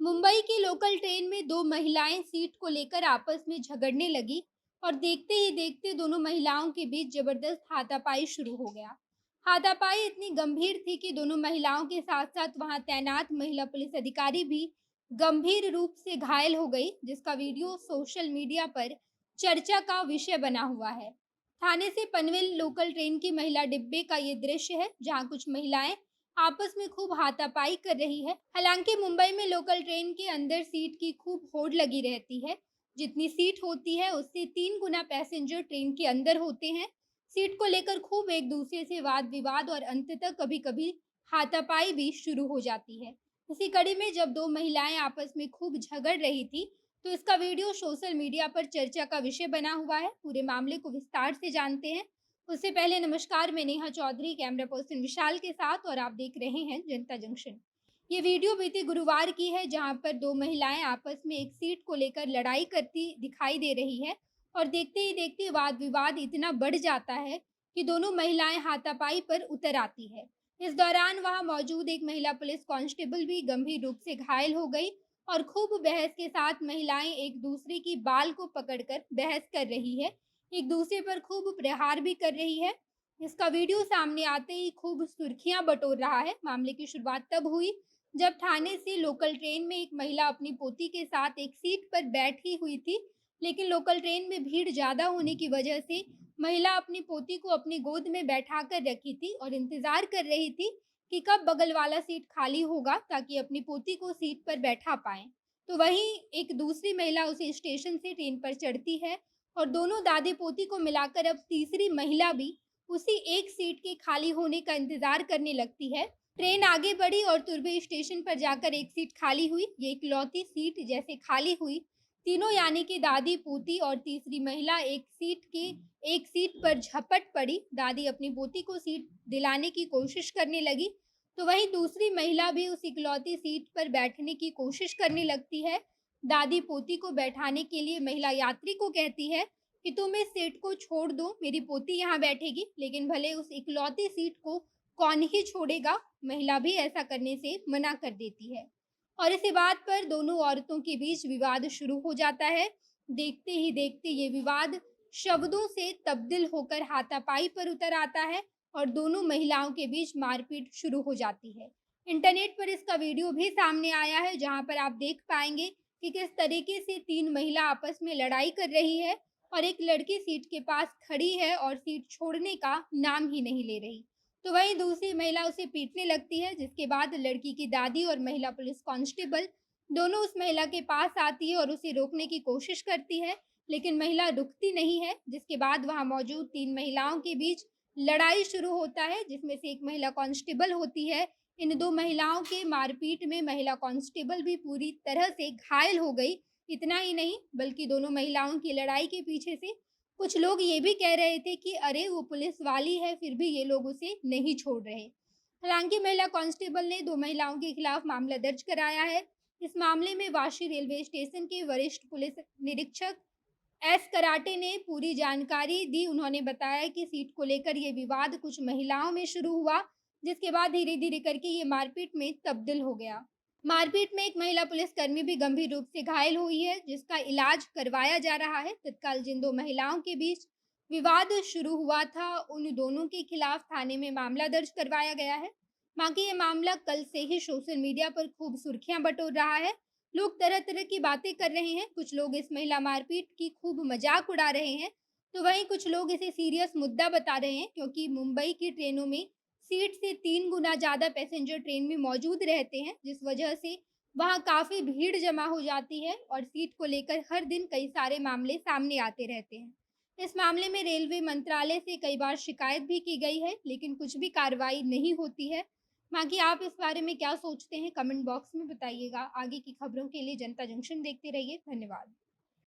मुंबई की local train में दो महिलाएं सीट को लेकर आपस में झगड़ने लगी और देखते ही देखते दोनों महिलाओं के बीच जबरदस्त हाथापाई शुरू हो गया। हाथापाई इतनी गंभीर थी कि दोनों महिलाओं के साथ साथ वहां तैनात महिला पुलिस अधिकारी भी गंभीर रूप से घायल हो गई, जिसका वीडियो सोशल मीडिया पर चर्चा का विषय बना हुआ है। थाने से पनवेल लोकल ट्रेन की महिला डिब्बे का ये दृश्य है, जहां कुछ महिलाएं आपस में खूब हाथापाई कर रही है। हालांकि मुंबई में लोकल ट्रेन के अंदर सीट की खूब होड़ लगी रहती है। जितनी सीट होती है उससे 3 गुना पैसेंजर ट्रेन के अंदर होते हैं। सीट को लेकर खूब एक दूसरे से वाद विवाद और अंततः कभी कभी हाथापाई भी शुरू हो जाती है। इसी कड़ी में जब दो महिलाएं आपस में खूब झगड़ रही थी, तो इसका वीडियो सोशल मीडिया पर चर्चा का विषय बना हुआ है। पूरे मामले को विस्तार से जानते हैं। उससे पहले नमस्कार, मैं नेहा चौधरी कैमरा पर्सन विशाल के साथ, और आप देख रहे हैं जनता जंक्शन। ये वीडियो बीते गुरुवार की है, जहां पर दो महिलाएं आपस में एक सीट को लेकर लड़ाई करती दिखाई दे रही है और देखते ही देखते वाद विवाद इतना बढ़ जाता है कि दोनों महिलाएं हाथापाई पर उतर आती है। इस दौरान वहां मौजूद एक महिला पुलिस कांस्टेबल भी गंभीर रूप से घायल हो गई और खूब बहस के साथ महिलाएं एक दूसरे की बाल को पकड़कर बहस कर रही है, एक दूसरे पर खूब प्रहार भी कर रही है। इसका वीडियो सामने आते ही खूब सुर्खियां बटोर रहा है। मामले की शुरुआत तब हुई जब थाने से लोकल ट्रेन में एक महिला अपनी पोती के साथ एक सीट पर बैठी हुई थी, लेकिन लोकल ट्रेन में भीड़ ज्यादा होने की वजह से महिला अपनी पोती को अपनी गोद में बैठा कर रखी थी और इंतजार कर रही थी कि कब बगल वाला सीट खाली होगा ताकि अपनी पोती को सीट पर बैठा पाए। तो वहीं एक दूसरी महिला उसी स्टेशन से ट्रेन पर चढ़ती है और दोनों दादी पोती को मिलाकर अब तीसरी महिला भी उसी एक सीट के खाली होने का इंतजार करने लगती है। ट्रेन आगे बढ़ी और तुर्भे स्टेशन पर जाकर एक सीट खाली हुई। ये इकलौती सीट जैसे खाली हुई, तीनों यानी कि दादी, पोती और तीसरी महिला एक सीट पर झपट पड़ी। दादी अपनी पोती को सीट दिलाने की कोशिश करने लगी, तो वहीं दूसरी महिला भी उस इकलौती सीट पर बैठने की कोशिश करने लगती है। दादी पोती को बैठाने के लिए महिला यात्री को कहती है कि तुम इस सीट को छोड़ दो, मेरी पोती यहाँ बैठेगी। लेकिन भले उस इकलौती सीट को कौन ही छोड़ेगा, महिला भी ऐसा करने से मना कर देती है और इसी बात पर दोनों औरतों के बीच विवाद शुरू हो जाता है। देखते ही देखते ये विवाद शब्दों से तब्दील होकर हाथापाई पर उतर आता है और दोनों महिलाओं के बीच मारपीट शुरू हो जाती है। इंटरनेट पर इसका वीडियो भी सामने आया है, जहां पर आप देख पाएंगे कि किस तरीके से 3 महिला आपस में लड़ाई कर रही है और एक लड़की सीट के पास खड़ी है और सीट छोड़ने का नाम ही नहीं ले रही। तो वहीं दूसरी महिला उसे पीटने लगती है, जिसके बाद लड़की की दादी और महिला पुलिस कांस्टेबल दोनों उस महिला के पास आती है और उसे रोकने की कोशिश करती है, लेकिन महिला रुकती नहीं है। जिसके बाद वहां मौजूद 3 महिलाओं के बीच लड़ाई शुरू होता है, जिसमें से एक महिला कांस्टेबल होती है। इन दो महिलाओं के मारपीट में महिला कांस्टेबल भी पूरी तरह से घायल हो गई। इतना ही नहीं, बल्कि दोनों महिलाओं की लड़ाई के पीछे से कुछ लोग ये भी कह रहे थे कि अरे वो पुलिस वाली है, फिर भी ये लोग उसे नहीं छोड़ रहे। हालांकि महिला कांस्टेबल ने दो महिलाओं के खिलाफ मामला दर्ज कराया है। इस मामले में वाशी रेलवे स्टेशन के वरिष्ठ पुलिस निरीक्षक एस कराटे ने पूरी जानकारी दी। उन्होंने बताया कि सीट को लेकर ये विवाद कुछ महिलाओं में शुरू हुआ, जिसके बाद धीरे धीरे करके ये मारपीट में तब्दील हो गया। मारपीट में एक महिला पुलिसकर्मी भी गंभीर रूप से घायल हुई है, जिसका इलाज करवाया जा रहा है। तत्काल जिन दो महिलाओं के बीच विवाद शुरू हुआ था, उन दोनों के खिलाफ थाने में मामला दर्ज करवाया गया है। बाकी ये मामला कल से ही सोशल मीडिया पर खूब सुर्खियां बटोर रहा है। लोग तरह तरह की बातें कर रहे हैं। कुछ लोग इस महिला मारपीट की खूब मजाक उड़ा रहे हैं, तो वहीं कुछ लोग इसे सीरियस मुद्दा बता रहे हैं, क्योंकि मुंबई की ट्रेनों में सीट से 3 गुना ज़्यादा पैसेंजर ट्रेन में मौजूद रहते हैं, जिस वजह से वहाँ काफ़ी भीड़ जमा हो जाती है और सीट को लेकर हर दिन कई सारे मामले सामने आते रहते हैं। इस मामले में रेलवे मंत्रालय से कई बार शिकायत भी की गई है, लेकिन कुछ भी कार्रवाई नहीं होती है। बाकी आप इस बारे में क्या सोचते हैं, कमेंट बॉक्स में बताइएगा। आगे की खबरों के लिए जनता जंक्शन देखते रहिए। धन्यवाद।